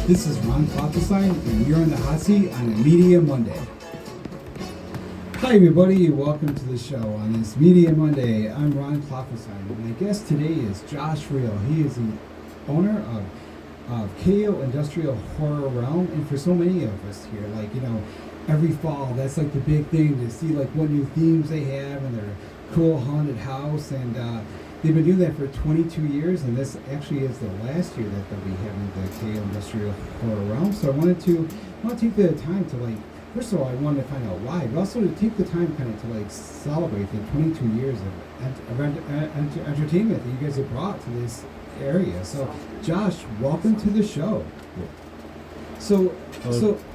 This is Ron Klopfenstein, and you're on the hot seat on a Media Monday. Hi everybody, welcome to the show on this Media Monday. I'm Ron Klopfenstein, and my guest today is Josh Reale. He is the owner of Cayo Industrial Horror Realm, and for so many of us here, every fall, that's like the big thing to see what new themes they have in their cool haunted house, and they've been doing that for 22 years, and this actually is the last year that they'll be having the Cayo Industrial Horror Realm. So I want to take the time to first of all, I wanted to find out why, but also to take the time kind of to celebrate the 22 years of entertainment that you guys have brought to this area. So Josh, welcome to the show.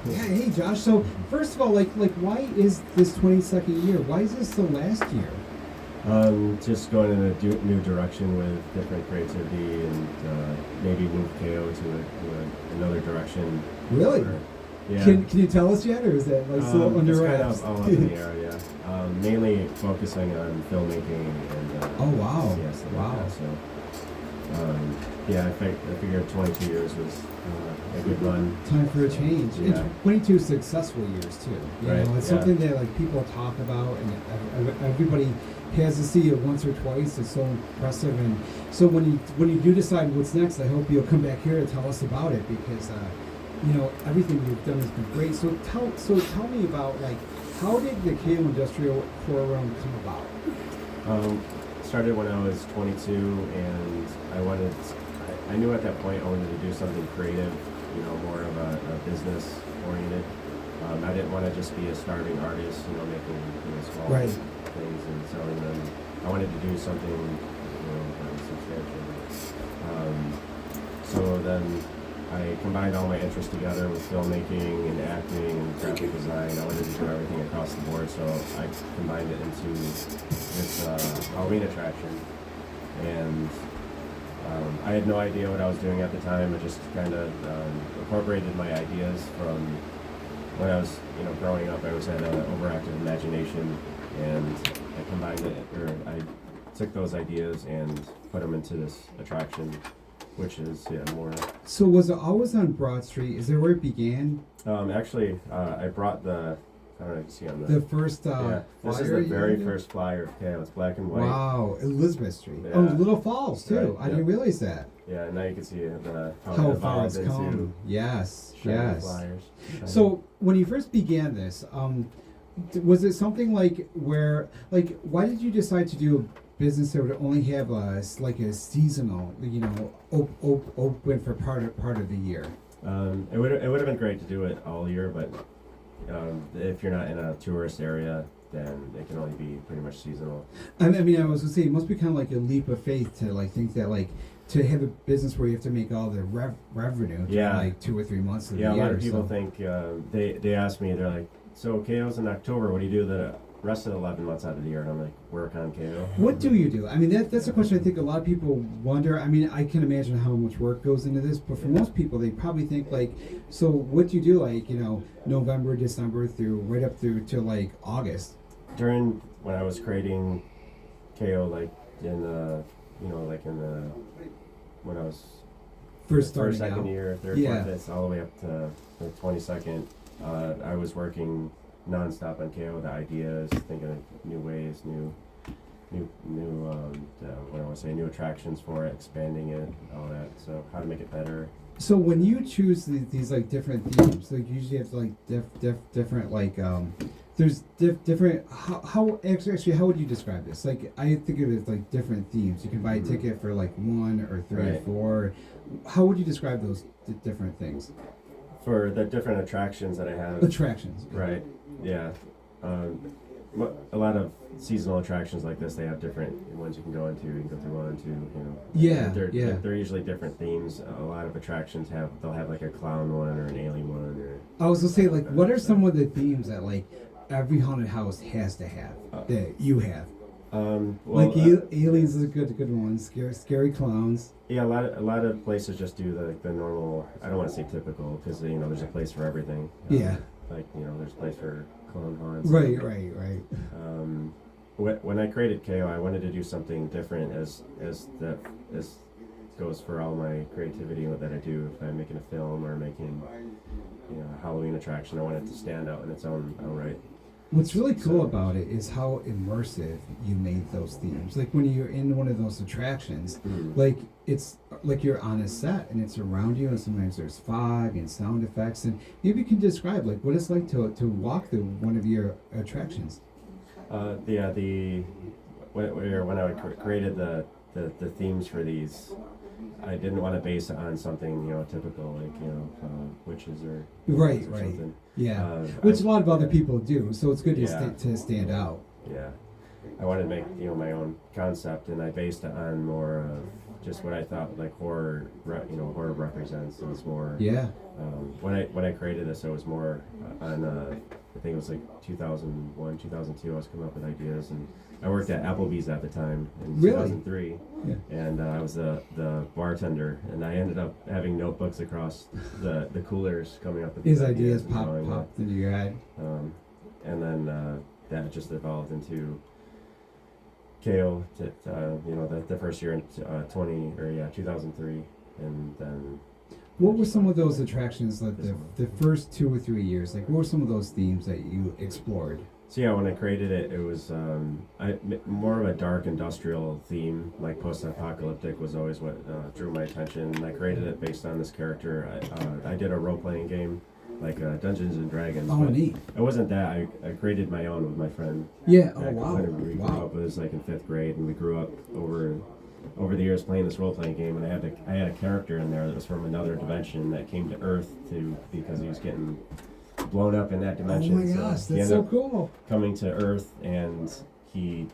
Hey Josh. So first of all, why is this 22nd year? Why is this the last year? Just going in a new direction with different creativity, and maybe move Cayo to another direction. Really? Yeah. Can you tell us yet, or is that still under wraps? It's kind of all up in the air, yeah. Mainly focusing on filmmaking and. Oh wow! Yes. Wow. Like I figured 22 years was a good run. Time for a change. Yeah. And 22 successful years too. It's something that people talk about, and everybody has to see it once or twice. It's so impressive, and so when you do decide what's next, I hope you'll come back here to tell us about it, because everything you've done has been great. So tell me about how did the Cayo Industrial Horror Realm come about? Started when I was 22, and I knew at that point I wanted to do something creative, more of a business oriented. I didn't want to just be a starving artist, making small things and selling them. I wanted to do something, substantial. So then I combined all my interests together with filmmaking and acting and graphic design. I wanted to do everything across the board, so I combined it into this Halloween attraction. And I had no idea what I was doing at the time. I just kind of incorporated my ideas from when I was, growing up. I always had an overactive imagination, and I combined it, or I took those ideas and put them into this attraction, which is more. So was it always on Broad Street? Is that where it began? Actually, I brought the. I don't know if you see on the first flyer. This is the very first flyer of Cayo. It's black and white. Wow, Elizabeth Street. Yeah. Oh, Little Falls too. Right. I didn't realize that. Yeah, and now you can see how far it's come. Yes. Flyers. So when you first began this, was it something where why did you decide to do a business that would only have a seasonal, open for part of the year? It would have been great to do it all year, but if you're not in a tourist area, then it can only be pretty much seasonal. I was gonna say it must be kind of like a leap of faith to think that to have a business where you have to make all the revenue for 2 or 3 months of the year. Yeah, a lot of people think they ask me, they're like, so Cayo's in October, what do you do the rest of the 11 months out of the year? And I'm like, work on Cayo. What do you do? That's a question I think a lot of people wonder. I can imagine how much work goes into this, but for most people, they probably think so what do you do November, December through right up through to August? During when I was creating Cayo, when I was first second year, third, fourth, fifth, all the way up to the 22nd, I was working nonstop on Cayo, the ideas, thinking of new ways, new attractions for it, expanding it, all that. So how to make it better. So when you choose these different themes, you usually have different there's different. How actually how would you describe this? I think of it as different themes. You can buy a ticket for 1 or 3 or 4. How would you describe those different things? For the different attractions that I have. Attractions. Right. Yeah. A lot of seasonal attractions like this, they have different ones you can go into. You can go through 1 and 2. They're usually different themes. A lot of attractions they'll have a clown one or an alien one. I was gonna say what are some of the themes that every haunted house has to have that you have? Aliens is a good one. Scary clowns. Yeah, a lot of places just do the normal. I don't want to say typical, because there's a place for everything. There's a place for clown haunts. Right. When I created Cayo, I wanted to do something different as goes for all my creativity that I do. If I'm making a film or making, a Halloween attraction, I want it to stand out in its own right. What's really cool about it is how immersive you made those themes. Like when you're in one of those attractions, like it's like you're on a set and it's around you, and sometimes there's fog and sound effects. And maybe you can describe like what it's like to walk through one of your attractions. When I created the themes for these, I didn't want to base it on something typical like witches or right. something. Yeah, which a lot of other people do. So it's good to stand out. Yeah, I wanted to make my own concept, and I based it on more of just what I thought like horror represents. It was more. Yeah. When I created this, it was more on I think it was like 2001, 2002. I was coming up with ideas, and I worked at Applebee's at the time in 2003, and I was the bartender, and I ended up having notebooks across the coolers coming up with his ideas popped into your head, and then that just evolved into Cayo. The first year in 2003, and then. What were some of those attractions, like the first 2 or 3 years? Like, what were some of those themes that you explored? So yeah, when I created it, it was more of a dark industrial theme, like post-apocalyptic was always what drew my attention. And I created it based on this character. I did a role-playing game, like Dungeons and Dragons. Oh, neat. It wasn't that. I created my own with my friend. Yeah. Oh, wow. We grew up. It was like in 5th grade, and we grew up over the years playing this role-playing game, and I had a character in there that was from another dimension that came to Earth because he was getting blown up in that dimension. Oh my gosh, that's so cool. Coming to Earth, and we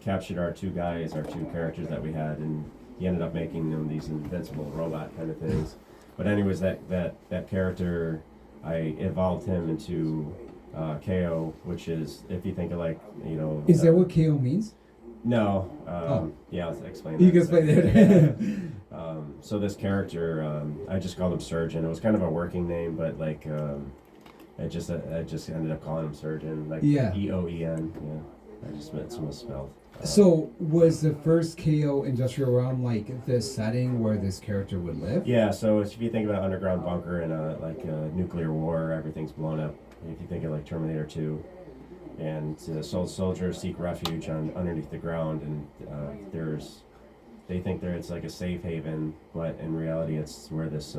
captured our two characters that we had, and he ended up making them these invincible robot kind of things. But anyways, that character, I evolved him into Cayo, which is, if you think of like, Is that what Cayo means? No. Yeah, I'll explain that. You can explain that. So this character, I just called him Surgeon. It was kind of a working name, but like, I just ended up calling him Surgeon, like EOEN. Yeah, I just it's misspelled. So was the first Cayo Industrial Realm like the setting where this character would live? Yeah. So if you think about an underground bunker in a nuclear war, everything's blown up. If you think of like Terminator 2. And soldiers seek refuge underneath the ground, and they think it's like a safe haven, but in reality it's where this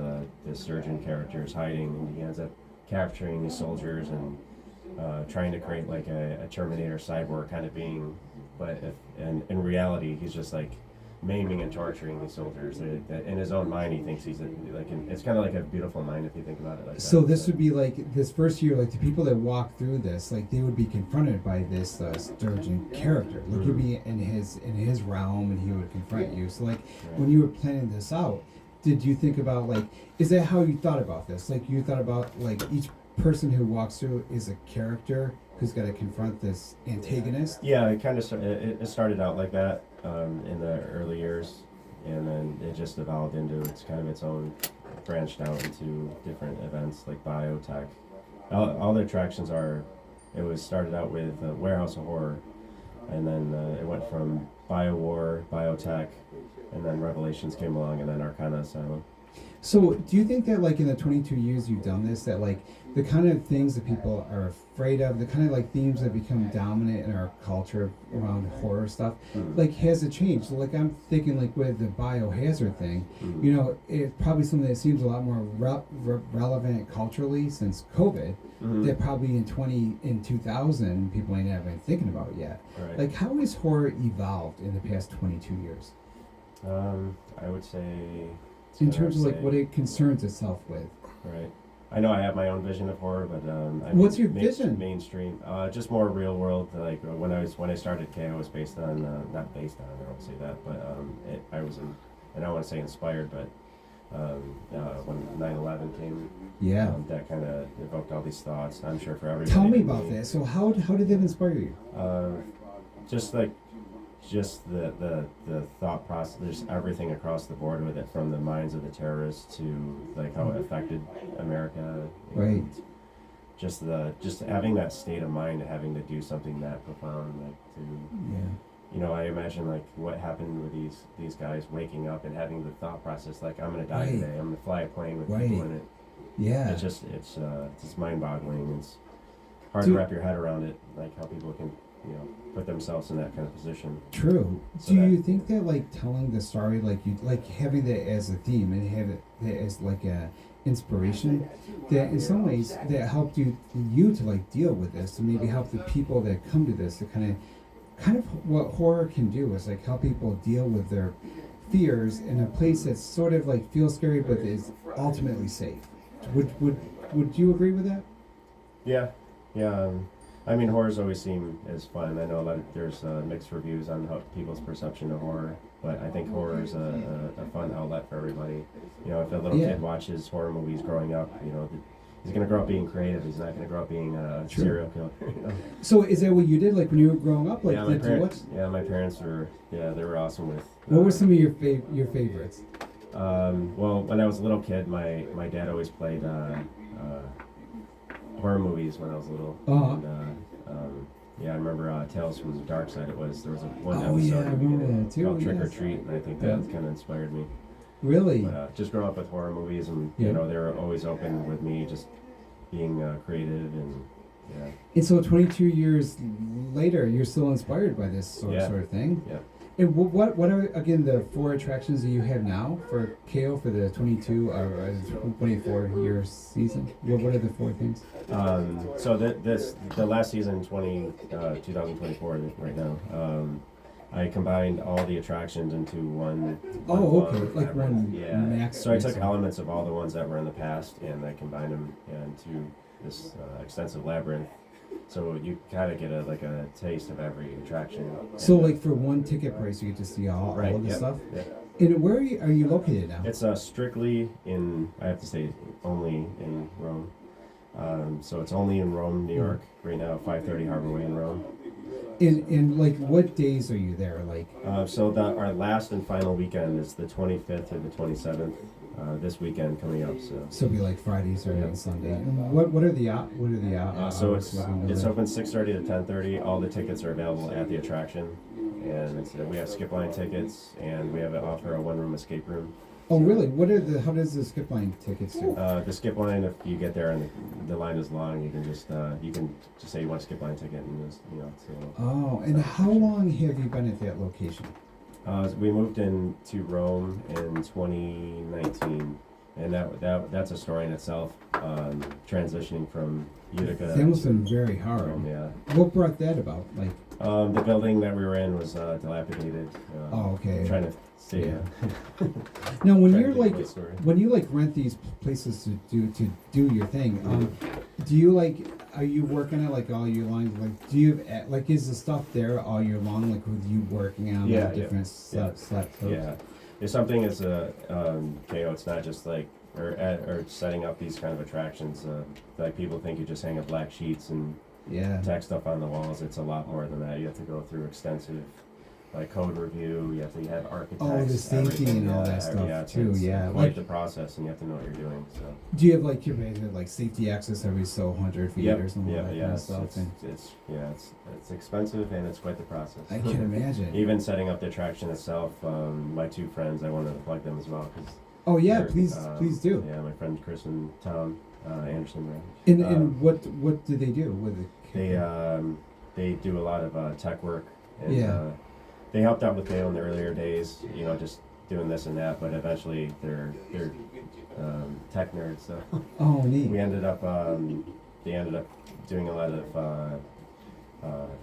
surgeon character is hiding, and he ends up capturing these soldiers and trying to create like a Terminator cyborg kind of being, but in reality he's just like maiming and torturing these soldiers. In his own mind, he thinks he's it's kind of like a beautiful mind if you think about it like that. So this would be like this first year, like the people that walk through this, like they would be confronted by this Sturgeon character. Like you'd be in his realm, and he would confront you. So like when you were planning this out, did you think about like, is that how you thought about this? Like you thought about like each person who walks through is a character who's got to confront this antagonist? Yeah, it kind of it started out like that in the early years, and then it just evolved into its own, branched out into different events like biotech. All the attractions started out with Warehouse of Horror, and then it went from Biowar, Biotech, and then Revelations came along, and then Arcana Asylum. So do you think that like in the 22 years you've done this, that like the kind of things that people are afraid of, the kind of like themes that become dominant in our culture around horror stuff, like has it changed? Like I'm thinking like with the biohazard thing, it's probably something that seems a lot more relevant culturally since COVID, that probably in 2000 people ain't ever been thinking about yet. Right. Like how has horror evolved in the past 22 years? I would say... In terms of like what it concerns itself with. Right. I know I have my own vision of horror, but what's your vision? Mainstream, just more real world. Like when I started Cayo, I was based on not based on, I don't say that, but I don't want to say inspired, but when 9/11 came, that kind of evoked all these thoughts. I'm sure for everybody. Tell me about that. So how did that inspire you? Just the thought process. There's everything across the board with it, from the minds of the terrorists to like how it affected America. Right. Just having that state of mind, having to do something that profound, I imagine like what happened with these guys waking up and having the thought process like I'm gonna die Right. today. I'm gonna fly a plane with Right. people in it. Yeah. It's just mind-boggling. It's hard Do- to wrap your head around it, like how people can put themselves in that kind of position. True. So Do that- you think that like telling the story, like you like having that as a theme and have it as like a inspiration, that in some ways that helped you to like deal with this and maybe help the people that come to this to kind of what horror can do is like help people deal with their fears in a place that's sort of like feels scary but is ultimately safe. Would you agree with that? Yeah, yeah. I mean, horrors always seem as fun. I know there's mixed reviews on how people's perception of horror, but I think horror is a fun outlet for everybody. If a little Yeah. kid watches horror movies growing up, he's gonna grow up being creative. He's not gonna grow up being a serial killer. So is that what you did like when you were growing up? Like Yeah, my did you watch? parents. Yeah, my parents were. Yeah, they were awesome with. What were some of your favorites? Well, when I was a little kid, my dad always played horror movies when I was little. Uh-huh. And, yeah, I remember Tales from the Dark Side. One Oh, yeah, episode I remember that too, called Trick or yes. Treat, and I think that kind of inspired me. Really? But, just growing up with horror movies, and Yeah. they were always open with me, just being creative and yeah. And so 22 years later, you're still inspired by this sort of thing. Yeah. And what are again the 4 attractions that you have now for Cayo for the 24 year season? What are the 4 things? So the last season, 2024 right now, I combined all the attractions into one. Oh, okay, long like labyrinth. one Yeah. max So I took season. elements of all the ones that were in the past, and I combined them into this extensive labyrinth. So you kind of get a taste of every attraction. So And, like for one ticket price, you get to see all of the yep, stuff. yep. And where are you located now? It's strictly I have to say, only in Rome. So it's only in Rome, New York, right now, 530 Harbor Way in Rome. In like what days are you there? Like So our last and final weekend is the 25th to the 27th. This weekend coming up. So it'll be like Friday, Saturday, and Sunday. Yeah. And what are the so hours it's that we can go it's there? open 6:30 to 10:30. All the tickets are available at the attraction, and we have skip line tickets, and we offer a one-room escape room. Oh really? How does the skip line tickets do? The skip line, if you get there and the line is long, you can just say you want a skip line ticket and just Oh, and how long have you been at that location? We moved into Rome in 2019, and that's a story in itself. Transitioning from Utica That must to have been very hard. Rome, yeah. What brought that about? Like, The building that we were in was dilapidated. oh, okay. Trying to stay. Now, when trying you're to like, think of a story. when you like rent these places to do your thing, do you like? Are you working it like all year long? Like, do you have, like is the stuff there all year long? Like with you working on Yeah, the different slats? Yeah, if something is KO, it's not just like or setting up these kind of attractions. Like people think you just hang up black sheets and Yeah. tack stuff on the walls. It's a lot more than that. You have to go through extensive code review. You have to have architects. Oh, the safety everything. and all that stuff too. It's Yeah. quite Like, the process, and you have to know what you're doing. So. do you have like your like safety access every so 100 feet or something like that kind of It's, stuff? And it's expensive, and it's quite the process. I can imagine. Even setting up the attraction itself, my 2 friends, I wanted to plug them as well because. Oh yeah, please do. Yeah, my friends Chris and Tom Anderson. Right? And what do they do with it? They do a lot of tech work, and Yeah. they helped out with Cayo in the earlier days. Just doing this and that, but eventually they're tech nerds. So Oh, neat. we ended up they ended up doing a lot of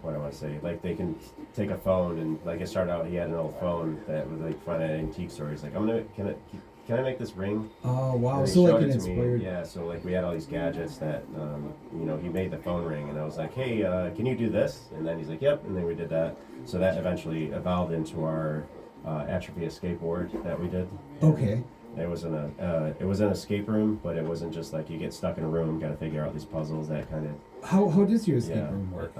what I want to say, like they can take a phone and like it started out. He had an old phone that was like fun at antique stores. Like can I make this ring? Oh wow! And he So like showed an it to me. inspired. Yeah, so like we had all these gadgets that he made the phone ring, and I was like, hey, can you do this? And then he's like, yep, and then we did that. So that eventually evolved into our atrophy escape board that we did. Okay. It was an escape room, but it wasn't just like you get stuck in a room, got to figure out these puzzles, that kind of. How does your escape room work?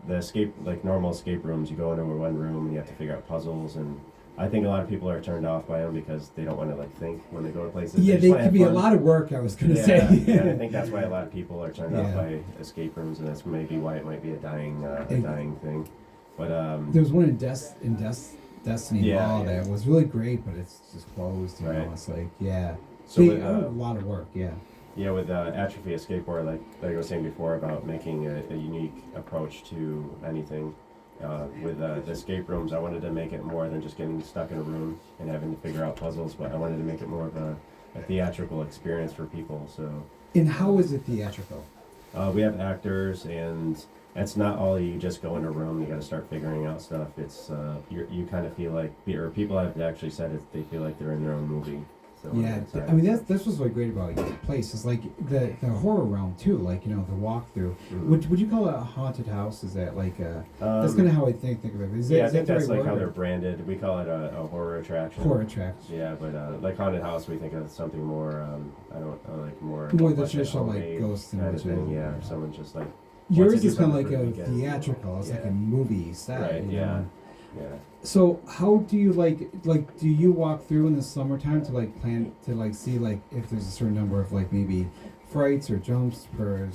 Like the normal escape rooms, you go into one room and you have to figure out puzzles and I think a lot of people are turned off by them because they don't want to like think when they go to places. Yeah, just they wanna can have be a fun. lot of work, I was going to Yeah, say. yeah, and I think that's why a lot of people are turned off Yeah. by escape rooms, and that's maybe why it might be a dying thing. But There was one in Destiny Yeah, Mall yeah. that was really great, but it's just closed. You know, Right. it's like so they with are a lot of work. Yeah. yeah, with Atrophy Escape, like I was saying before about making a unique approach to anything. With the escape rooms, I wanted to make it more than just getting stuck in a room and having to figure out puzzles, but I wanted to make it more of a theatrical experience for people. So And how is it theatrical? we have actors, and it's not all you just go in a room. You got to start figuring out stuff. It's you kind of feel like, or people have actually said it. They feel like they're in their own movie. So Yeah, I mean that's what's really great about your place. Is like the horror realm too. Like the walkthrough. Mhm. Would you call it a haunted house? Is that like that's kind of how I think of it. Is Yeah, that, I think the that's right like how word? they're branded. We call it a horror attraction. Horror attraction. Yeah, but like haunted house, we think of something more. I don't like more. More the like a traditional like homemade ghost and kind of witches. thing. Yeah, if someone just like. Yours wants to is do kind of something like for a the weekend. theatrical. It's like Yeah. a movie style. Right. you Yeah. know? Yeah. So how do you like do you walk through in the summertime to like plan to like see like if there's a certain number of like maybe frights or jumps per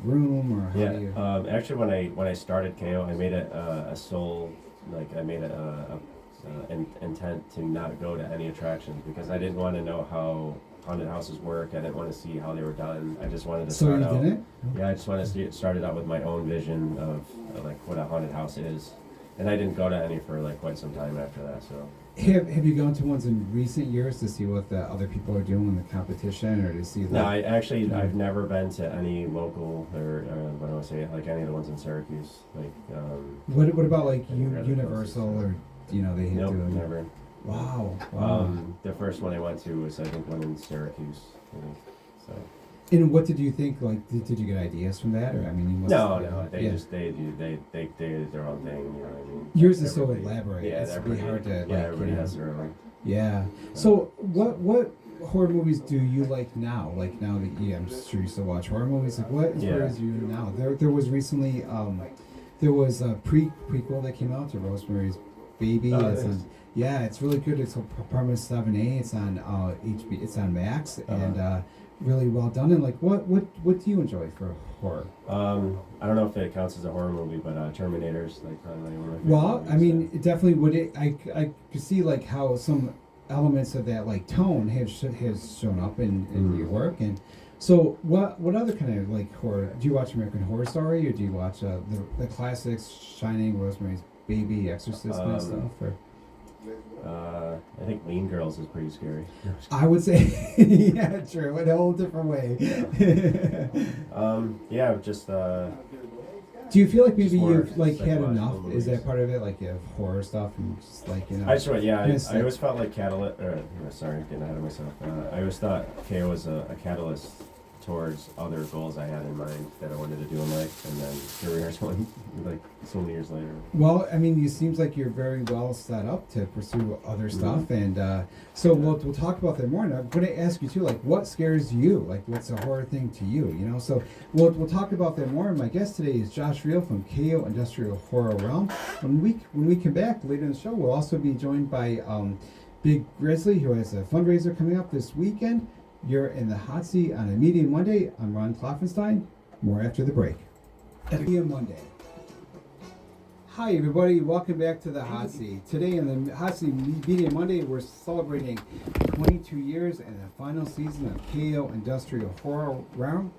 room, or how do you? Yeah. Actually, when I started KO, I made it a sole, like I made it an intent to not go to any attractions because I didn't want to know how haunted houses work. I didn't want to see how they were done. I just wanted to So start you out. didn't? Yeah, I just wanted to start it out with my own vision of like what a haunted house is, and I didn't go to any for like quite some time after that. So. Have you gone to ones in recent years to see what the other people are doing in the competition, or to see? No, I've never been to any local or what do I say, like any of the ones in Syracuse, like. What about like Rather Universal close, or they Nope, do? never. Wow. The first one I went to was I think one in Syracuse. I think. So. And what did you think? Like, did you get ideas from that, or I mean, you must. No, they yeah. just they did their own thing. You know what I mean? Yours is so Everybody- elaborate. Yeah, It's really hard to everybody has their own. Yeah. So what horror movies do you like now? Like now that I'm sure you still watch horror movies. Like what inspires you now? There was recently there was a prequel that came out to Rosemary's Baby. Yeah, it's really good. It's Apartment 7A. It's on HB. It's on Max and really well done. And like what do you enjoy for horror? I don't know if it counts as a horror movie, but Terminator's like probably one of my favorite Well, movies, I mean, it definitely would. I could see like how some elements of that like tone has shown up in your work. And so what other kind of like horror do you watch? American Horror Story, or do you watch the classics, Shining, Rosemary's Baby, Exorcist kind of stuff? Or I think Mean Girls is pretty scary. I would say yeah, true, in a whole different way. Yeah, just Do you feel like maybe Just more you've like had psychological enough? movies. Is that part of it? Like you have horror stuff and just like I just Yes, I always felt like sorry, getting ahead of myself. I always thought KO was a catalyst towards other goals I had in mind that I wanted to do in life, and then here we are, like so many years later. Well, I mean, it seems like you're very well set up to pursue other stuff, and so we'll talk about that more. And I'm going to ask you too, like, what scares you? Like, what's a horror thing to you? You know, so we'll talk about that more. And my guest today is Josh Reale from Cayo Industrial Horror Realm. When we come back later in the show, we'll also be joined by Big Grizzley, who has a fundraiser coming up this weekend. You're in the hot seat on a Medium Monday. I'm Ron Kloffenstein. More after the break. Medium Monday. Hi, everybody. Welcome back to the hot seat. Today in the hot seat Medium Monday, we're celebrating 22 years and the final season of Cayo Industrial Horror Realm.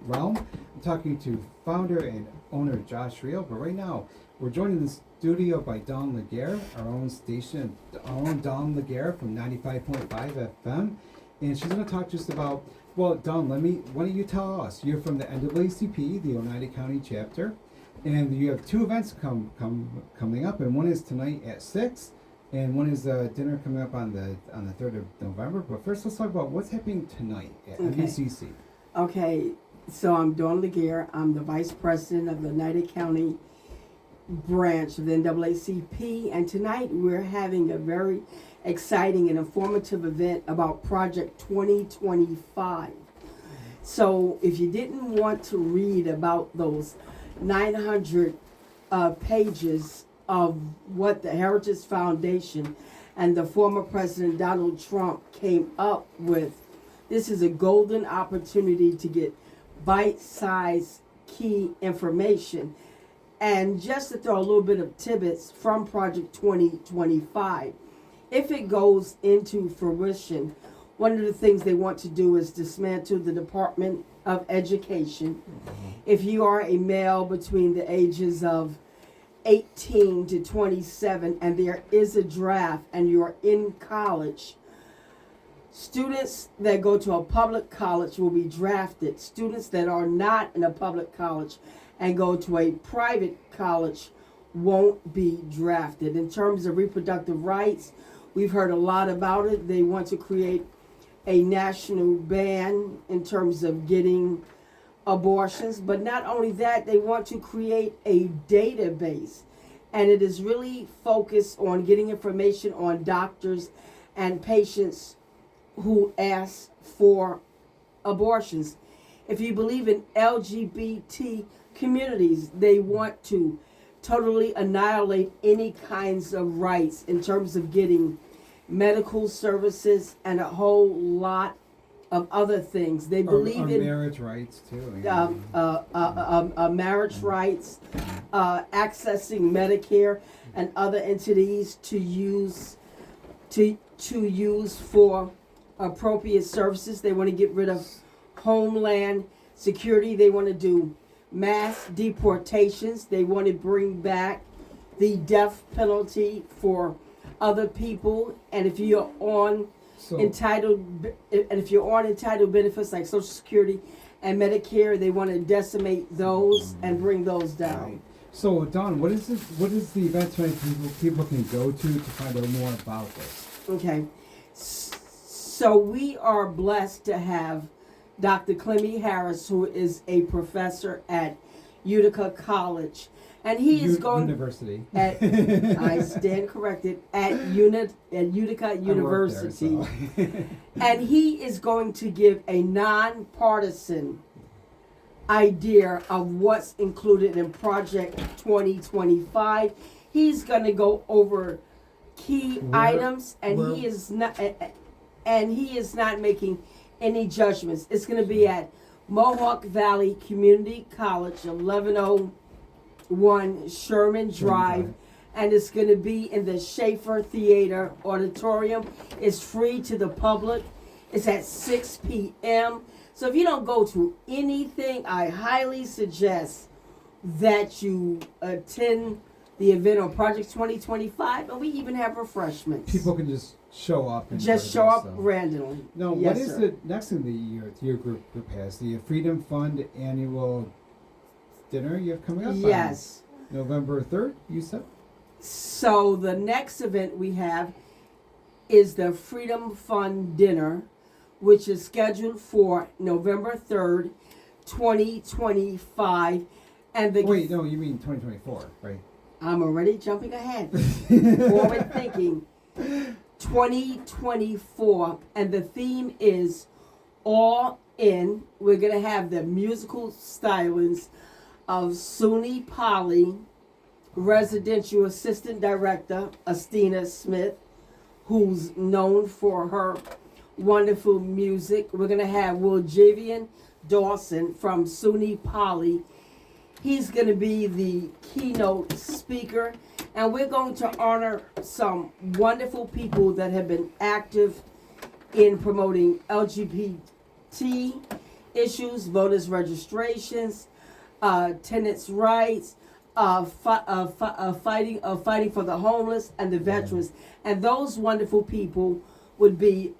I'm talking to founder and owner Josh Reale, but right now we're joined in the studio by Dawn LaGuerre, our own station, Dawn LaGuerre from 95.5 FM. And she's going to talk just about, well, Dawn, why don't you tell us? You're from the NAACP, the Oneida County chapter, and you have two events coming up, and one is tonight at 6, and one is dinner coming up on the 3rd of November. But first, let's talk about what's happening tonight at NAACP. Okay, so I'm Dawn LaGuerre. I'm the vice president of the Oneida County branch of the NAACP, and tonight we're having a very exciting and informative event about Project 2025. So if you didn't want to read about those 900 pages of what the Heritage Foundation and the former President Donald Trump came up with. This is a golden opportunity to get bite-sized key information. And just to throw a little bit of tidbits from Project 2025, if it goes into fruition, one of the things they want to do is dismantle the Department of Education. If you are a male between the ages of 18 to 27 and there is a draft and you're in college, students that go to a public college will be drafted. Students that are not in a public college and go to a private college won't be drafted. In terms of reproductive rights, we've heard a lot about it. They want to create a national ban in terms of getting abortions, but not only that, they want to create a database, and it is really focused on getting information on doctors and patients who ask for abortions. If you believe in LGBT communities, they want to totally annihilate any kinds of rights in terms of getting medical services and a whole lot of other things. They believe in marriage rights too. Marriage rights, accessing Medicare and other entities to use for appropriate services. They want to get rid of homeland security. They want to do mass deportations. They want to bring back the death penalty for other people. And if you're on entitled benefits like Social Security and Medicare, they want to decimate those and bring those down. Right. So Don, what is the event tonight people can go to find out more about this? Okay, so we are blessed to have Dr. Clemmy Harris, who is a professor at Utica College. And he is going University. I stand corrected, at Utica University. There, so. And he is going to give a nonpartisan idea of what's included in Project 2025. He's going to go over key items, and he is not making any judgments. It's going to be at Mohawk Valley Community College, 1101 Sherman Drive, and it's going to be in the Schaefer Theater Auditorium. It's free to the public. It's at 6 p.m. So if you don't go to anything, I highly suggest that you attend the event on Project 2025, and we even have refreshments. People can just show up. And show up randomly. No, yes, what is sir. the next thing that your group has? The Freedom Fund annual dinner you have coming up? Yes. On November 3rd, you said? So the next event we have is the Freedom Fund dinner, which is scheduled for November 3rd, 2025. And Wait, no, you mean 2024, right? I'm already jumping ahead. Forward thinking. 2024, and the theme is All In. We're going to have the musical stylings of SUNY Poly Residential Assistant Director, Astina Smith, who's known for her wonderful music. We're going to have Wiljavian Dawson from SUNY Poly. He's going to be the keynote speaker, and we're going to honor some wonderful people that have been active in promoting LGBT issues, voters' registrations, tenants' rights, fighting for the homeless and the veterans. And those wonderful people would be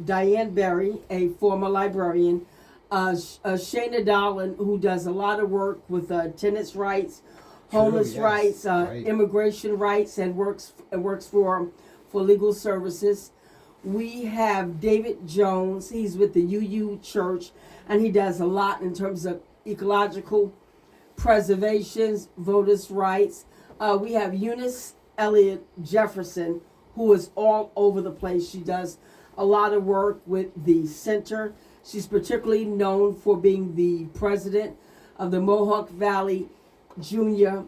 Diane Berry, a former librarian, Shana Dolan, who does a lot of work with tenants' rights, homeless rights, immigration rights, and works for legal services. We have David Jones. He's with the UU Church, and he does a lot in terms of ecological preservations, voters' rights. We have Eunice Elliott Jefferson, who is all over the place. She does a lot of work with the center. She's particularly known for being the president of the Mohawk Valley Junior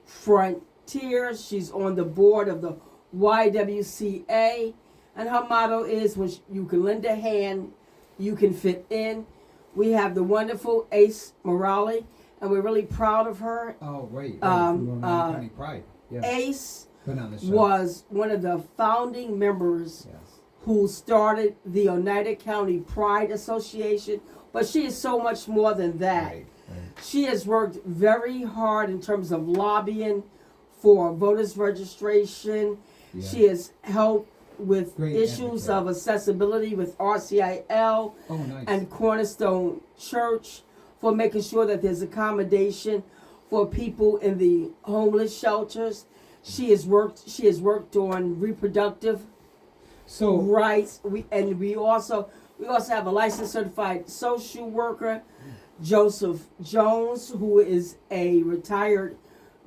Frontiers. She's on the board of the YWCA, and her motto is, when you can lend a hand, you can fit in. We have the wonderful Ace Morale, and we're really proud of her. Oh, right. From Oneida County Pride. Yeah. Ace Been on the show. was one of the founding members Yes. who started the Oneida County Pride Association, but she is so much more than that. Right. She has worked very hard in terms of lobbying for voters registration. Yeah. She has helped with Great issues advocate. of accessibility with RCIL Oh, nice. and Cornerstone Church, for making sure that there's accommodation for people in the homeless shelters. She has worked on reproductive So, rights. We also have a licensed certified social worker, Joseph Jones, who is a retired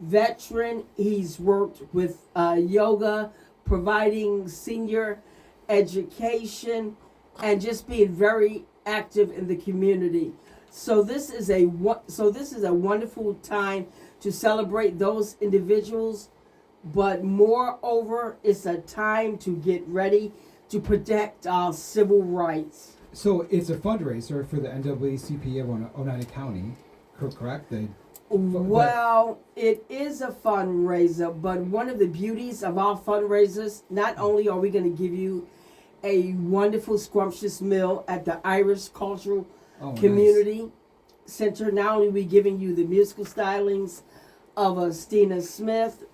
veteran. He's worked with yoga, providing senior education, and just being very active in the community. So this is a wonderful time to celebrate those individuals, but moreover, it's a time to get ready to protect our civil rights. so it's a fundraiser for the NAACP of Oneida County, correct? Well, it is a fundraiser, but one of the beauties of our fundraisers, not only are we going to give you a wonderful scrumptious meal at the Irish Cultural Oh, Community Center, not only are we giving you the musical stylings of Stina Smith,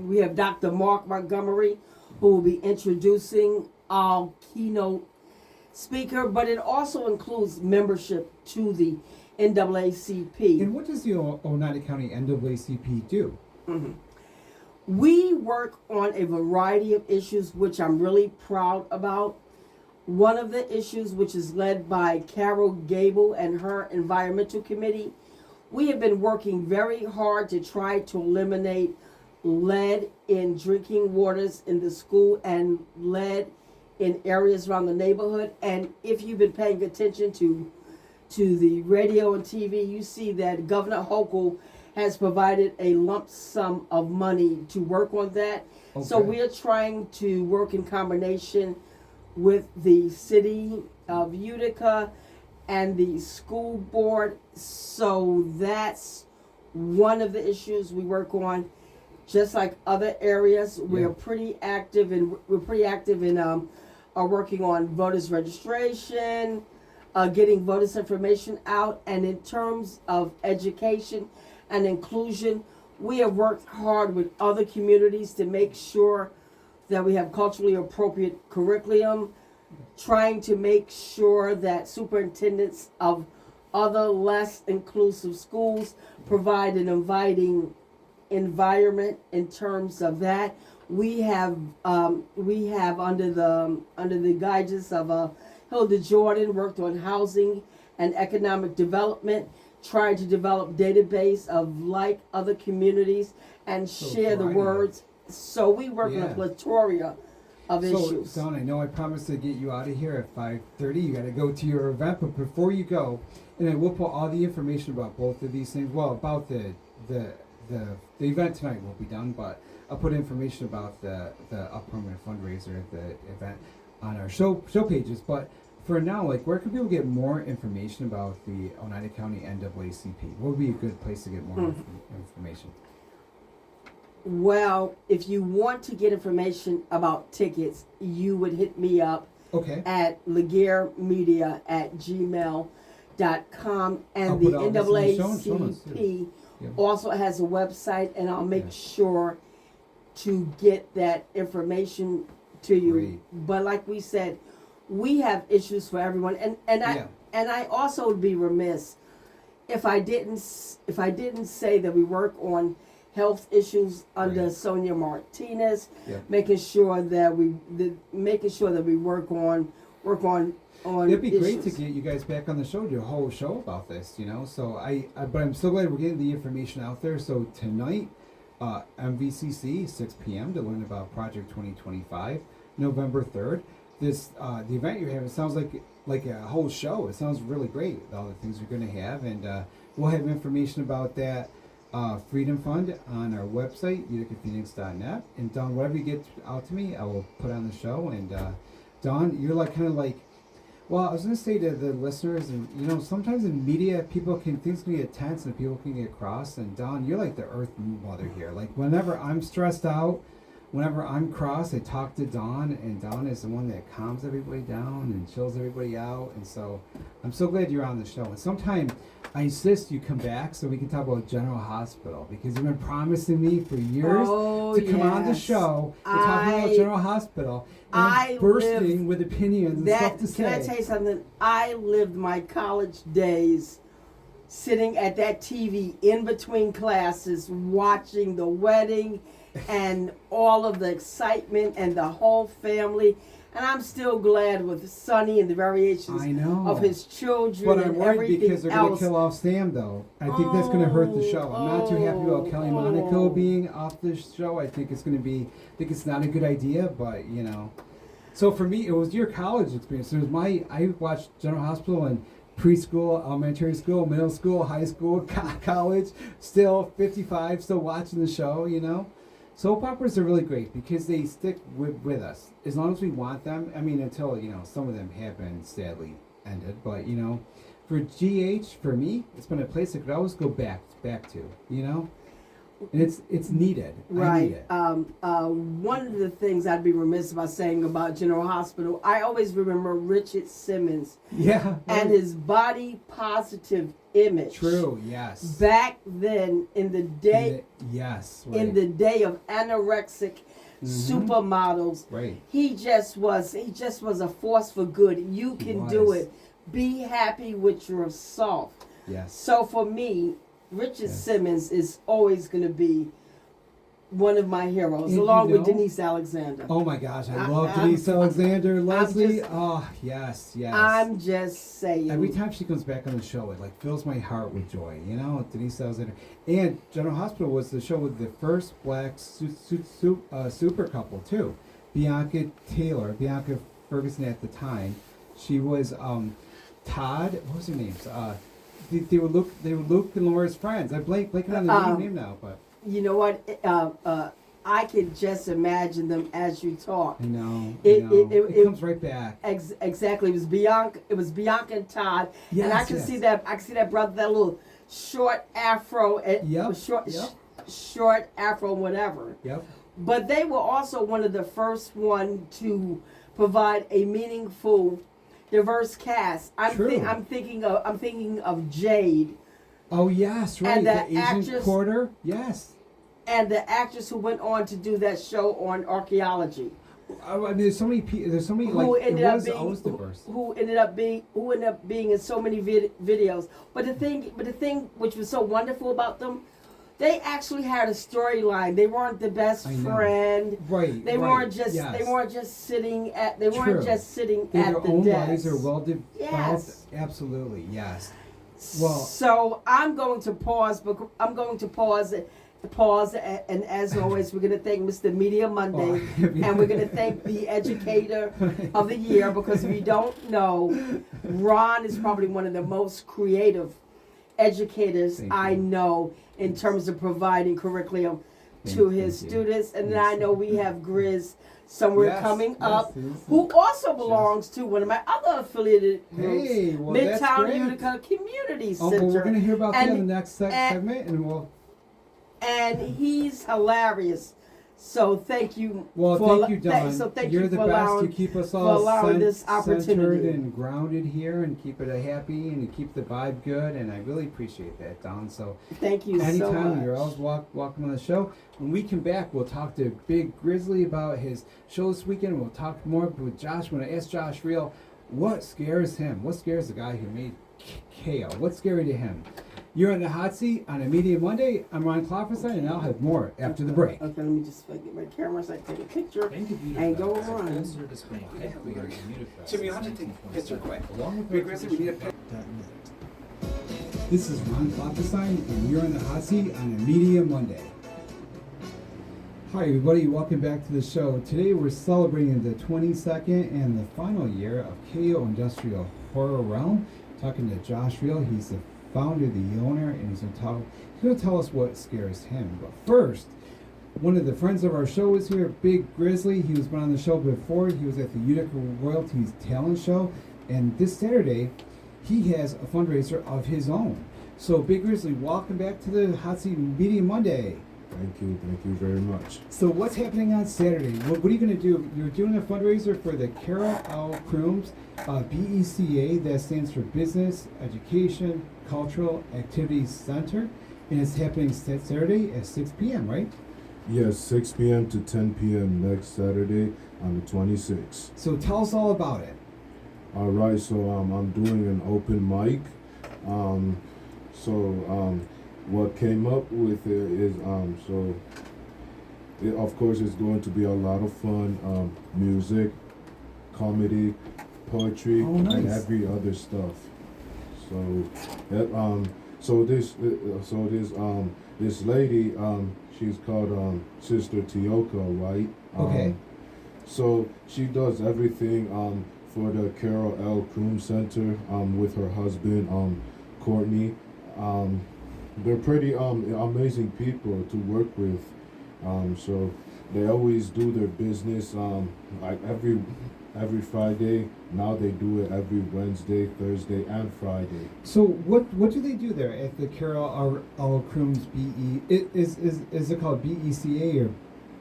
we have Dr. Mark Montgomery, who will be introducing our keynote speaker, but it also includes membership to the NAACP. And what does the Oneida County NAACP do? We work on a variety of issues, which I'm really proud about. One of the issues, which is led by Carol Gable and her environmental committee, we have been working very hard to try to eliminate lead in drinking waters in the school and lead in areas around the neighborhood. And if you've been paying attention to the radio and TV, you see that Governor Hochul has provided a lump sum of money to work on that. So Okay. we are trying to work in combination with the city of Utica and the school board. So that's one of the issues we work on. Just like other areas, we're Yeah. pretty active in are working on voters registration, getting voters information out, and in terms of education and inclusion, we have worked hard with other communities to make sure that we have culturally appropriate curriculum, trying to make sure that superintendents of other less inclusive schools provide an inviting environment in terms of that. We have under the guidance of Hilda Jordan worked on housing and economic development, trying to develop database of like other communities and share the variety. words. So we work on Yeah. a plethora of issues. So, Don, I know I promised to get you out of here at 5:30. You got to go to your event, but before you go, and I will put all the information about both of these things. Well, about the event tonight will be done, but I'll put information about the upcoming fundraiser, the event, on our show pages. But for now, like, where can people get more information about the Oneida County NAACP? What would be a good place to get more information? Well, if you want to get information about tickets, you would hit me up Okay. at LaGuerremedia@gmail.com, and I'll the put all this in the show notes, NAACP Yeah. also has a website, and I'll make Yeah. sure to get that information to you. Great. But like we said, we have issues for everyone, and Yeah. I also would be remiss if I didn't say that we work on health issues under Right. Sonia Martinez, Yeah. making sure that we work on It'd be great to issues. get you guys back on the show, do a whole show about this, you know. So but I'm so glad we're getting the information out there. So tonight, MVCC 6 p.m. to learn about Project 2025, November 3rd. This the event you're having sounds like a whole show. It sounds really great. All the things you're going to have, and we'll have information about that Freedom Fund on our website, uticaphoenix.net. And Dawn, whatever you get out to me, I will put on the show. And Dawn, you're like kind of like, well, I was going to say to the listeners, and you know, sometimes in media, things can get tense and people can get cross. And Dawn, you're like the earth mother here. Like whenever I'm stressed out, whenever I'm cross, I talk to Dawn, and Dawn is the one that calms everybody down and chills everybody out. And so I'm so glad you're on the show. And sometime I insist you come back so we can talk about General Hospital, because you've been promising me for years to come on the show to talk about General Hospital. And I'm bursting with opinions and stuff to say. Can I tell you something? I lived my college days sitting at that TV in between classes, watching the wedding and all of the excitement and the whole family. And I'm still glad with Sonny and the variations of his children. But I'm worried because they're going to kill off Sam, though. I think that's going to hurt the show. I'm not too happy about Kelly Monaco being off the show. I think it's it's not a good idea, but you know. So for me, it was your college experience. It was I watched General Hospital in preschool, elementary school, middle school, high school, college. Still 55, still watching the show. You know. Soap operas are really great because they stick with us as long as we want them. I mean, until, you know, some of them have been sadly ended. But, you know, for GH, for me, it's been a place I could always go back to, you know? And it's needed. Right. I need it. One of the things I'd be remiss about saying about General Hospital, I always remember Richard Simmons. Yeah. And his body positive image. True, yes. Back then, in the day, in the day of anorexic supermodels, right. He just was a force for good. You can do it. Be happy with yourself. Yes. So for me, Richard Simmons is always going to be one of my heroes, along with Denise Alexander. Oh my gosh, I love Denise Alexander. Leslie, yes. I'm just saying. Every time she comes back on the show, it like fills my heart with joy. You know, Denise Alexander. And General Hospital was the show with the first black super couple too. Bianca Ferguson at the time. She was Todd. What was her name? They were Luke and Laura's friends. I'm blanking on the name now, but. You know what? I can just imagine them as you talk. I know. It comes right back. Exactly. It was Bianca. It was Bianca and Todd. Yes, and I can see that. I can see that brother, that little short afro, short afro, whatever. Yep. But they were also one of the first one to provide a meaningful, diverse cast. I'm thinking of Jade. Oh yes, right. And the Asian actress, quarter, yes. And the actress who went on to do that show on archaeology. I mean, there's so many people. There's so many. Who like ended it up was being always diverse. Who ended up being in so many videos. But the thing which was so wonderful about them, they actually had a storyline. They weren't the best friend. Right. They weren't just. Yes. They weren't just sitting at. They weren't just sitting at the own desk. Lives are well developed. Yes. Absolutely. Yes. Well, so I'm going to pause. And as always, we're going to thank Mr. Media Monday, and we're going to thank the Educator of the Year, because if you don't know, Ron is probably one of the most creative educators I know in terms of providing curriculum to his students. And then I know we have Grizz somewhere coming up, who also belongs to one of my other affiliated groups, Midtown Utica Community Center. Well, we're going to hear about that in the next segment, and we'll. And he's hilarious. So thank you. Well, thank you, Dawn. Thank You're you the for best. You keep us all this centered and grounded here, and keep it happy, and keep the vibe good. And I really appreciate that, Dawn. So thank you anytime, so much. You're always welcome on the show. When we come back, we'll talk to Big Grizzly about his show this weekend. We'll talk more with Josh. When I ask Josh Reale, what scares him? What scares the guy who made Cayo? What's scary to him? You're in the hot seat on a Media Monday. I'm Ron Klopferstein, and I'll have more after the break. Okay, let me just get my camera so I can take a picture and go around. Jimmy, you'll have to take a picture quick. Big Grizzly, we need a picture. This is Ron Klopferstein, and you're in the hot seat on a Media Monday. Hi, everybody. Welcome back to the show. Today, we're celebrating the 22nd and the final year of Cayo Industrial Horror Realm. Talking to Josh Reale. He's the founder, the owner, and he's going to tell us what scares him. But first, one of the friends of our show is here, Big Grizzley. He was been on the show before. He was at the Utica Royalties Talent Show, and this Saturday, he has a fundraiser of his own. So, Big Grizzley, welcome back to the Hot Seat Media Monday. Thank you very much. So, what's happening on Saturday? What are you going to do? You're doing a fundraiser for the Carol L. Crooms BECA, that stands for Business, Education, Cultural Activities Center, and it's happening Saturday at 6 p.m., right? Yes, 6 p.m. to 10 p.m. next Saturday on the 26th. So, tell us all about it. All right, so I'm doing an open mic. What came up with it is of course it's going to be a lot of fun, music, comedy, poetry, nice. and every other stuff. This lady, she's called Sister Tioka, right? Okay. So she does everything for the Carol L. Croom Center with her husband Courtney. They're pretty amazing people to work with. So they always do their business like every Friday. Now they do it every Wednesday, Thursday, and Friday. So what do they do there at the Carol L. Crooms Is it called BECA or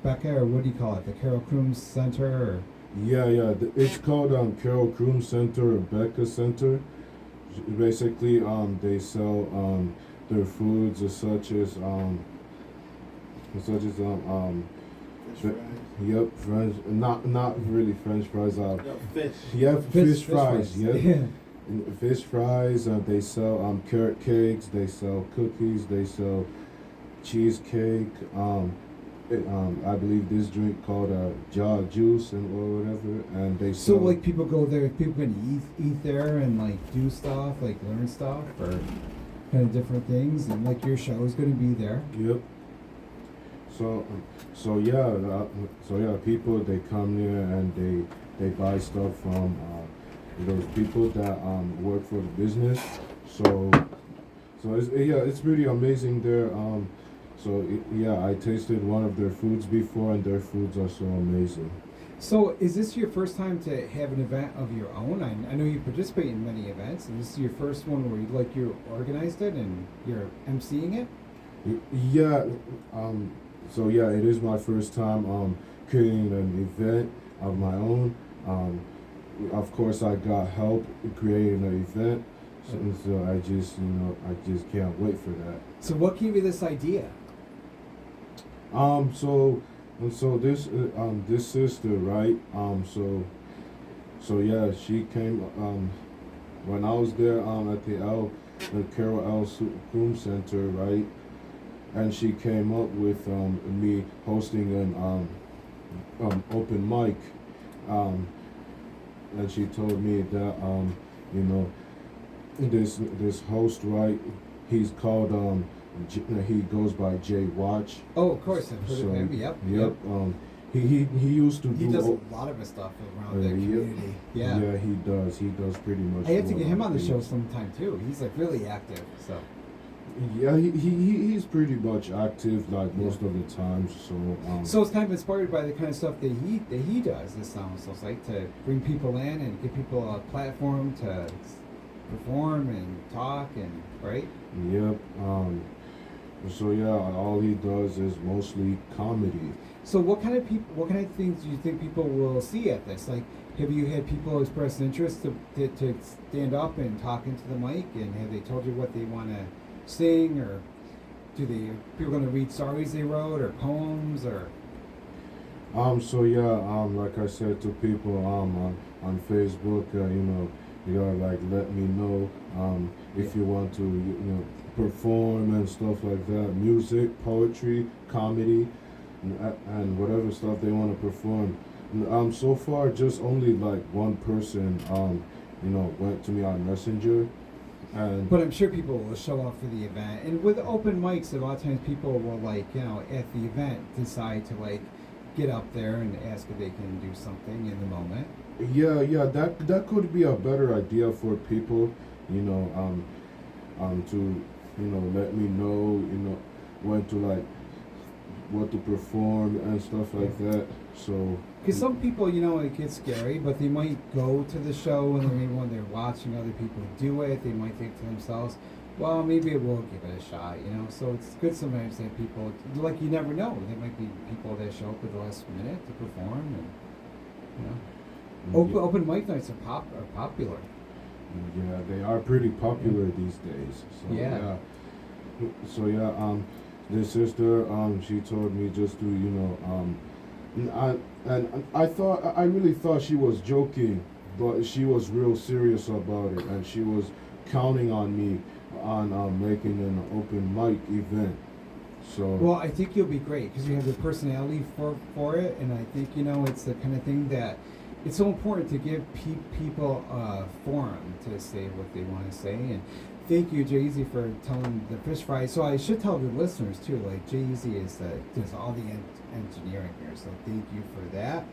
Becca, or what do you call it? The Carol Crooms Center? Or? Yeah. It's called Carol Croom Center or Becca Center. Basically, they sell their foods such as French, not really French fries. Fish. Yeah, fish fries. fries. Yeah. Yeah. Fish fries. They sell carrot cakes. They sell cookies. They sell cheesecake. I believe this drink called Jaw Juice or whatever, and they So sell. like people go there, people can eat there and like do stuff, like learn stuff or kind of different things, and like your show is going to be there. Yep. So yeah, people they come here and they buy stuff from those people that work for the business. So it's pretty amazing there. I tasted one of their foods before, and their foods are so amazing. So is this your first time to have an event of your own? I know you participate in many events, and this is your first one where you organized it and you're emceeing it? Yeah. It is my first time creating an event of my own. Of course, I got help in creating an event, so I just can't wait for that. So what gave you this idea? This sister, right? She came when I was there at the Carol L. Croom Center, right? And she came up with me hosting an open mic, and she told me that this host, right? He's called he goes by Jay Watch. Oh, of course, I've heard of him. Yep. He used to He do does a lot of his stuff around the community. Yeah. Yeah, he does. He does pretty much. I have to get him on the things. show sometime too. He's like really active. So. Yeah, he's pretty much active like most of the time. So it's kind of inspired by the kind of stuff that he does. This sounds like to bring people in and give people a platform to perform and talk and right. Yep. All he does is mostly comedy. So what kind of things do you think people will see at this? Like, have you had people express interest to stand up and talk into the mic, and have they told you what they want to sing, or people going to read stories they wrote or poems or? Like I said to people on Facebook, you gotta like let me know if you want to perform and stuff like that, music, poetry, comedy, and whatever stuff they want to perform. So far just only like one person went to me on Messenger. But I'm sure people will show up for the event. And with open mics, a lot of times people will at the event decide to get up there and ask if they can do something in the moment. Yeah, that could be a better idea for people, to let me know when to like what to perform and stuff like that. So Because some people, it gets scary, but they might go to the show and then maybe when they're watching other people do it, they might think to themselves, well, maybe I will give it a shot, So it's good sometimes that people, like, you never know. There might be people that show up at the last minute to perform, and, Open mic nights are popular. Yeah, they are pretty popular these days. So Yeah. The sister, she told me just to, I really thought she was joking, but she was real serious about it, and she was counting on me on making an open mic event. So Well, I think you'll be great because you have the personality for it, and I think it's the kind of thing that it's so important to give people a forum to say what they want to say. And thank you, Jay-Z, for telling the fish fry. So I should tell the listeners too. Like Jay-Z does all the engineering here, so thank you for that.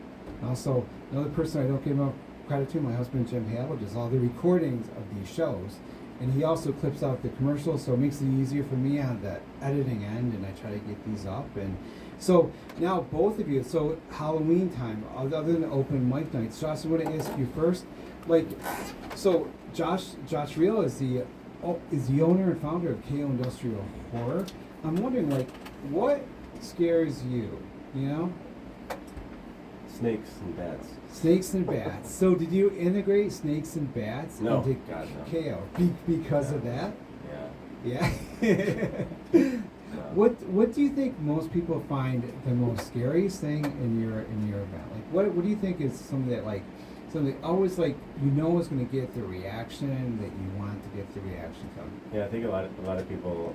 And also, another person I don't give enough credit to, my husband Jim Hale, does all the recordings of these shows. And he also clips out the commercials, so it makes it easier for me on the editing end, and I try to get these up. And so now both of you, so Halloween time, other than open mic nights, Josh, I want to ask you first, so Josh Reale is the owner and founder of Cayo Industrial Horror. I'm wondering, what scares you, Snakes and bats. Snakes and bats. So did you integrate snakes and bats No, into God, no. Cayo because of that? Yeah. Yeah. What do you think most people find the most scariest thing in your event? What do you think is something that always is going to get the reaction that you want to get the reaction from? Yeah, I think a lot of people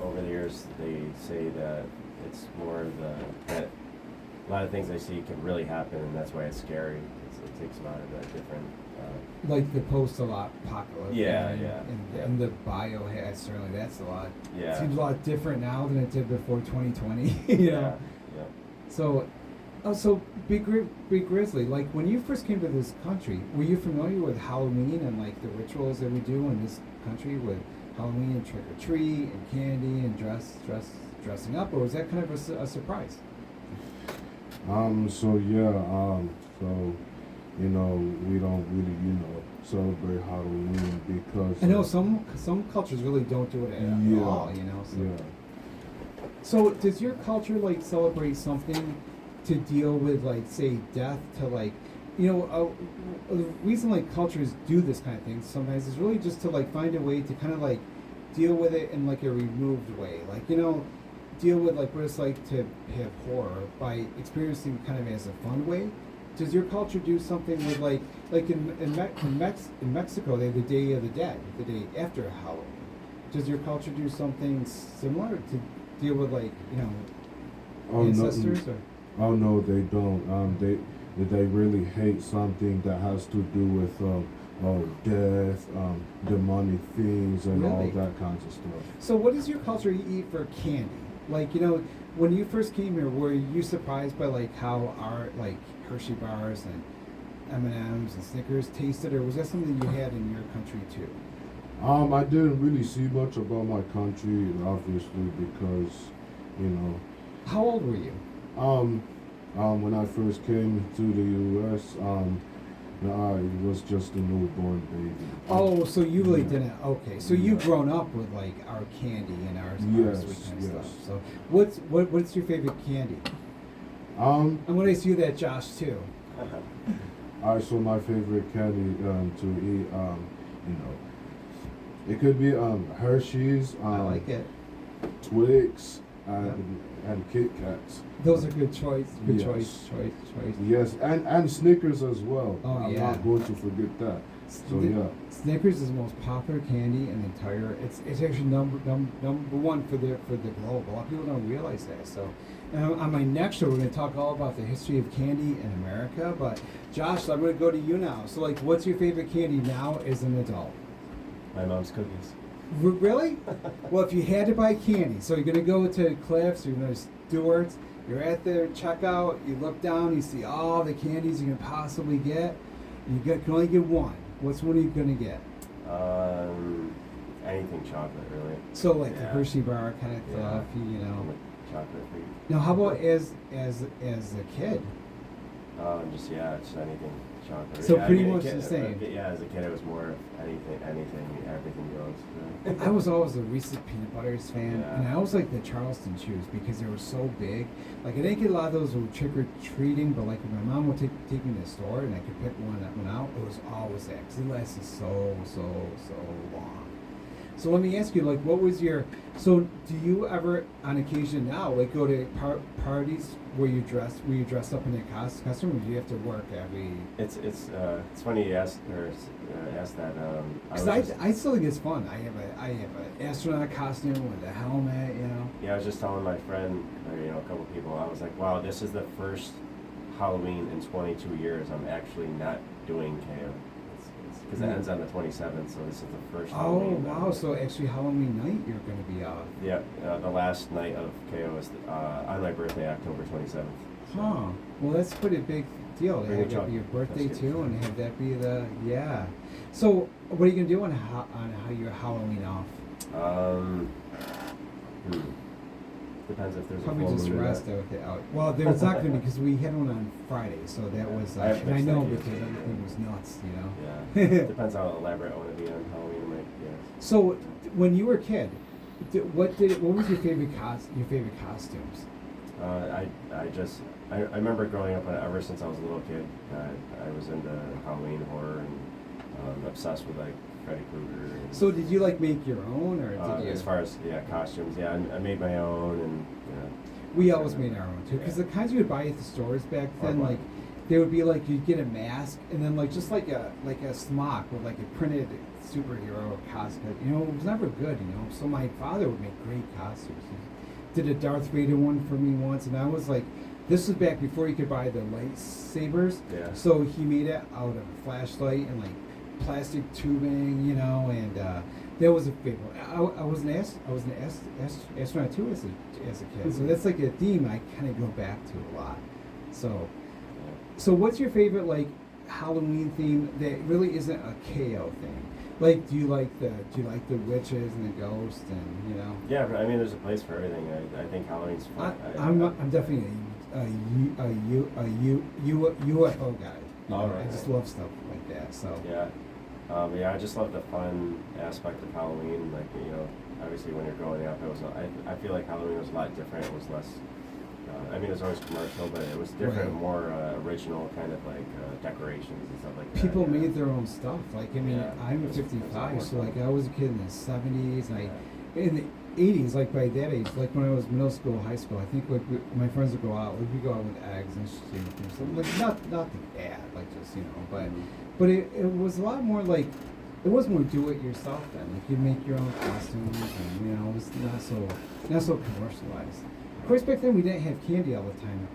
over the years, they say that it's more that a lot of things they see can really happen, and that's why it's scary. It takes a lot of different. Like the post-apocalypse. Yeah, and the biohazard, certainly that's a lot. Yeah. It seems a lot different now than it did before 2020. Yeah. So Big Grizzly, when you first came to this country, were you familiar with Halloween and the rituals that we do in this country with Halloween and trick or treat and candy and dressing up, or was that kind of a surprise? We don't really, celebrate Halloween because I know some cultures really don't do it at all, So. Yeah. So does your culture celebrate something to deal with say death to the reason cultures do this kind of thing sometimes is really just to find a way to kind of deal with it in a removed way, deal with what it's like to have horror by experiencing kind of as a fun way. Does your culture do something with in Mexico they have the Day of the Dead, the day after Halloween? Does your culture do something similar to deal with ancestors? Oh no, they don't. They really hate something that has to do with death, demonic things, and all Really? that kinds of stuff. So what does your culture eat for candy? When you first came here, were you surprised by how our Hershey bars and M&Ms and Snickers tasted, or was that something you had in your country too? I didn't really see much about my country, obviously, because, How old were you? When I first came to the U.S., I was just a newborn baby. Oh, so you really Yeah. didn't. Okay, so you've grown up with our candy and our sweet kind of yes. stuff. So what's your favorite candy? I'm gonna ask you that, Josh, too. Alright, so my favorite candy to eat, it could be Hershey's, I like it. Twix, and Kit Kats. Those are good choice. Good Yes. choice. Yes, and Snickers as well. Oh, I'm yeah. not going to forget that. So yeah. Snickers is the most popular candy in the entire. It's actually number one for the globe. A lot of people don't realize that. So, on my next show, we're going to talk all about the history of candy in America. But Josh, I'm going to go to you now. So, what's your favorite candy now as an adult? My mom's cookies. Really? Well, if you had to buy candy, so you're going to go to Cliff's, you're going to Stewart's, you're at the checkout, you look down, you see all the candies you can possibly get. Can only get one. What's one are you going to get? anything chocolate, really. So like the Yeah. Hershey bar kind of Yeah. stuff, you know. I'm a chocolate freak. Now, how about as a kid? Just anything chocolate. So yeah, pretty I mean, much a kid, the same. Yeah, as a kid, it was more anything, everything goes. I was always a Reese's peanut butters fan, Yeah. and I always like the Charleston chews because they were so big. Like I didn't get a lot of those with trick or treating, but like if my mom would take me to the store and I could pick one that went out, it was always that because it lasted so long. So let me ask you, like, what was your? So do you ever, on occasion now, like go to parties where you dress up in a costume, or do you have to work every? It's funny you asked that. Because I still think it's fun. I have an astronaut costume with a helmet, you know. Yeah, I was just telling my friend, a couple people. I was like, wow, this is the first Halloween in 22 years I'm actually not doing KO. Because it ends on the 27th, so this is the first Halloween. Oh, wow. So actually Halloween night you're going to be out. Yeah, the last night of KO is on my birthday, October 27th. So. Huh. Well, that's pretty big deal. To Bring have a that truck. be your birthday That's too, good. and have that be the yeah. So what are you gonna do on how your Halloween off? Depends if there's Probably a full just moon or rest not. out. Well, there's not gonna be because we had one on Friday, so that was I have and I fixed know that, because yes. everything was nuts, you know. Yeah. Depends how elaborate I want to be on Halloween. So when you were a kid, what was your favorite costumes? I remember growing up, ever since I was a little kid, I was into Halloween horror and obsessed with like Freddy Krueger. And, So did you like make your own, or did you? as far as costumes, I made my own, and We always made our own too, because the kinds you would buy at the stores back then, what? like they would be like you'd get a mask and then like just like a smock with like a printed superhero costume. You know, it was never good. You know, so my father would make great costumes. He did a Darth Vader one for me once, and I was like, this was back before you could buy the lightsabers. Yeah. So he made it out of a flashlight and like plastic tubing, you know, and that was a favorite. I was an astronaut too as a kid, so that's like a theme I kind of go back to a lot. So what's your favorite like Halloween theme that really isn't a KO thing? Like, do you like the witches and the ghosts and you know? Yeah, I mean, there's a place for everything. I think Halloween's fun. I'm definitely a UFO guy. You know, Alright. I just love stuff like that. So I just love the fun aspect of Halloween. Like, obviously when you're growing up, it was. I feel like Halloween was a lot different. It was less. It was always commercial, but it was different, Right. more original, kind of like decorations and stuff like that. people yeah. made their own stuff. Like, I mean, Yeah. I'm It was 55, so more like fun. I was a kid in the 70s, and in the 80s, like by that age, like when I was middle school, high school, I think like my friends would go out. We'd go out with eggs and shit, and stuff. Like not the bad, like just but it was a lot more like. It was more do-it-yourself then. Like you'd make your own costumes, and it was not so commercialized. Of course, back then we didn't have candy all the time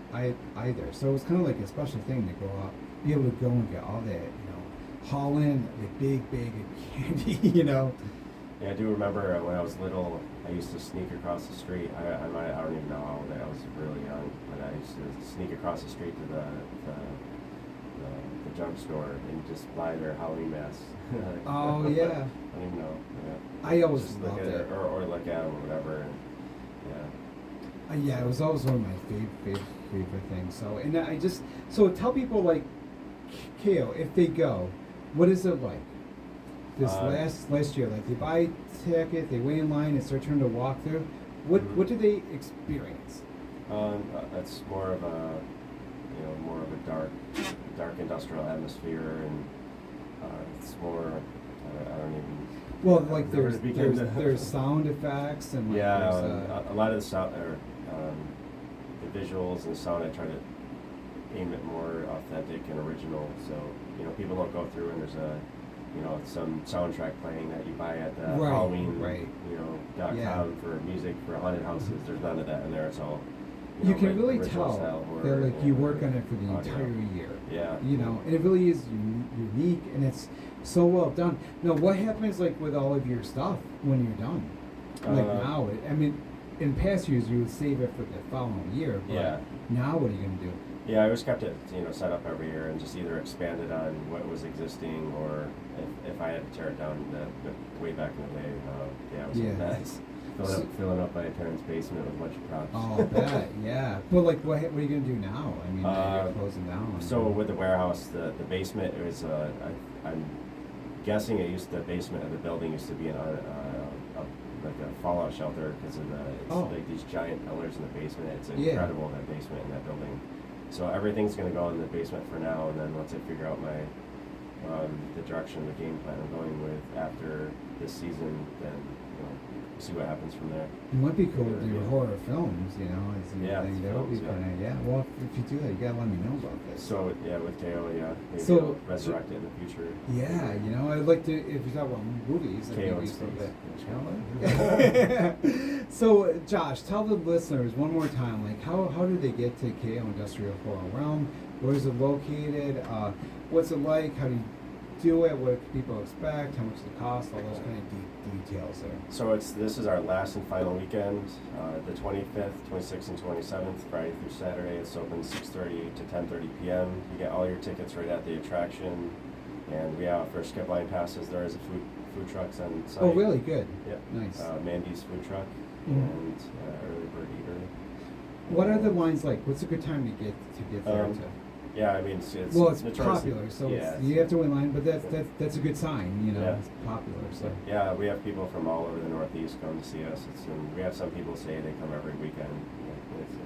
either, so it was kind of like a special thing to go out, be able to go and get all that, haul in a big bag of candy, Yeah, I do remember when I was little, I used to sneak across the street. I don't even know how old I was, really young, but I used to sneak across the street to the junk store and just buy their Halloween masks. Oh yeah. I don't even know. Yeah. I always just loved look at it. or look at them or whatever. And, Yeah, it was always one of my favorite things. So tell people like, Cayo, if they go, what is it like? This last year, like they buy a ticket, they wait in line, and start trying to walk through. What do they experience? That's more of a dark industrial atmosphere, and it's more. I don't even. Well, like Where to begin. there's sound effects and like there's, a lot of the sound or the visuals and the sound. I try to aim it more authentic and original. So people don't go through and there's some soundtrack playing that you buy at the Right, Halloween right. .com Yeah. for music for haunted houses. There's none of that in there. It's all. You can really original tell style that horror, like you work on it for the audio. entire year. Yeah. And it really is unique, and it's so well done. Now, what happens like with all of your stuff when you're done? Like now, I mean, in past years you would save it for the following year. But Yeah. Now, what are you gonna do? Yeah, I always kept it, set up every year and just either expanded on what was existing, or if I had to tear it down way back in the day, it was a mess. Filling up my parents' basement with a bunch of props. Oh, I bet, yeah. Well, like, what are you gonna do now? I mean, you're closing down. So with the warehouse, the basement, it was, I'm guessing the basement of the building used to be like a fallout shelter because of like these giant pillars in the basement. It's incredible, that basement in that building. So everything's gonna go in the basement for now, and then once I figure out the direction, the game plan I'm going with after this season, then see what happens from there. It might be cool to do horror films, as you think. That would be kind of, Well, if you do that, you gotta let me know about this. So with Cayo, maybe I'll resurrect it in the future. Yeah, I'd like to, if you talk about movies, Cayo maybe Space. So, Josh, tell the listeners one more time, like, how do they get to Cayo Industrial Horror Realm? Where is it located? What's it like? How do you do it? What can people expect? How much does it cost? All those kind of details there. So this is our last and final weekend, the 25th, 26th, and 27th, Friday through Saturday. It's open 6:30 to 10:30 p.m. You get all your tickets right at the attraction, and we have for skip line passes. There is a food trucks on site. Oh, really? Good. Yep. Nice. Mandy's food truck Mm-hmm. and early bird eater. What are the lines like? What's a good time to get there? Yeah, I mean, it's popular, so you have to win line, but that's a good sign, Yeah. It's popular, so. Yeah, we have people from all over the Northeast come to see us. And we have some people say they come every weekend.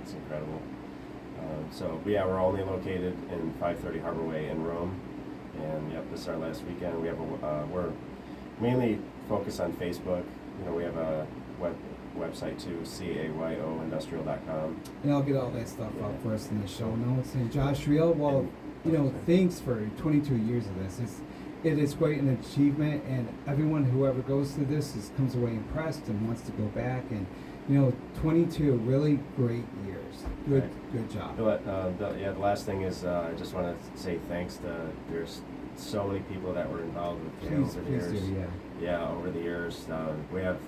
It's incredible. We're only located in 530 Harbor Way in Rome, and this is our last weekend. We have we're mainly focused on Facebook. We have a website too, cayoindustrial.com. And I'll get all that stuff up for us in the show notes. And Josh Reale, well, thanks for 22 years of this. It is quite an achievement, and everyone whoever goes through this comes away impressed and wants to go back. And 22 really great years. Good job. The last thing is I just want to say thanks there's so many people that were involved with Cayo over the years. Over the years. We have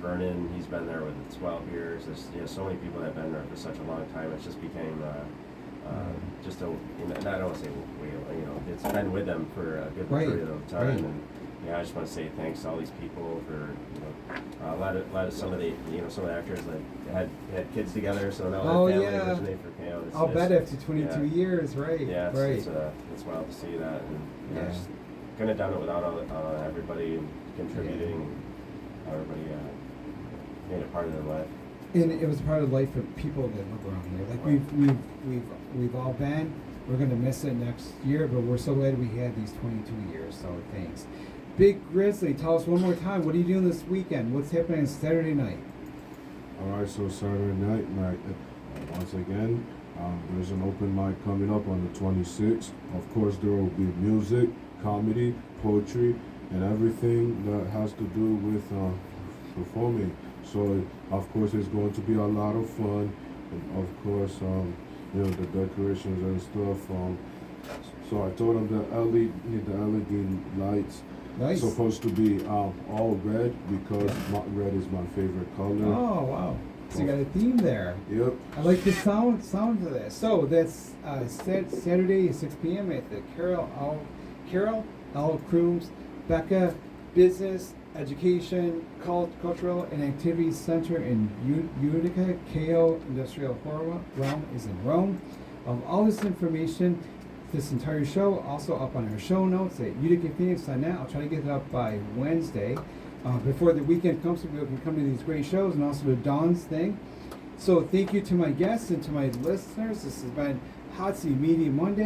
Vernon, he's been there with 12 years. There's so many people that have been there for such a long time. It's just became just a, I don't want to say it's been with them for a good period of time. Right. And I just want to say thanks to all these people for a lot of some of the actors that had kids together, so now their family originate for Cayo. I'll bet after 22 years, right? Yeah, right. It's wild to see that, and just couldn't have done it without everybody contributing. Everybody made it part of their life. And it was part of life for people that live around here. Like we've all been. We're gonna miss it next year, but we're so glad we had these 22 years. So thanks. Big Grizzly, tell us one more time. What are you doing this weekend? What's happening on Saturday night? All right, so Saturday night, once again, there's an open mic coming up on the 26th. Of course, there will be music, comedy, poetry, and everything that has to do with performing. So, of course, it's going to be a lot of fun. And of course, the decorations and stuff. So I told them the LED lights supposed to be all red because red is my favorite color. Oh, wow. So you got a theme there. Yep. I like the sound of that. So that's Saturday at 6 p.m. at the Carol L. Crooms Becca Business Education Cultural and Activities Center in Utica. Cayo Industrial Horror Realm is in Rome. All this information, this entire show, also up on our show notes at uticaphoenix.net. I'll try to get it up by Wednesday. Before the weekend comes, so people can come to these great shows, and also to Dawn's thing. So thank you to my guests and to my listeners. This has been Hot Seat Media Monday.